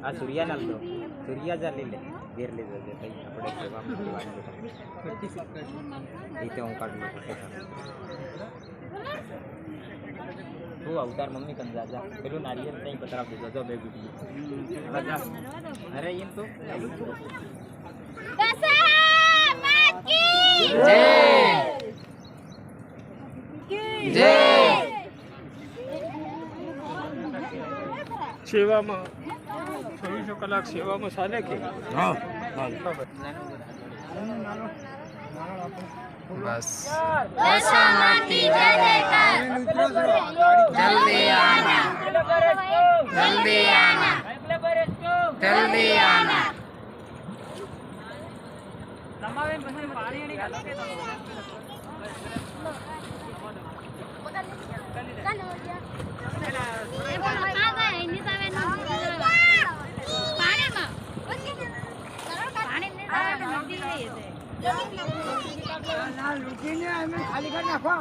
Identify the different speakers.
Speaker 1: આ સૂર્યા ના લો સૂર્યા જા લઈ લે ઘેર લઈ જજે કઈ આપણે સેવા રીતે હું કાઢું તું અવતાર મમ્મી કન જા પેલું નારિયેલ તઈ પતરાવ દેજો જો બે બીટી અરે એમ તો જય
Speaker 2: સેવામાં 24 કલાક સેવામાં ચાલે કે
Speaker 1: હા
Speaker 3: बस बसमती जल्दी आना जल्दी आना जल्दी आना
Speaker 2: खाली कर नाखो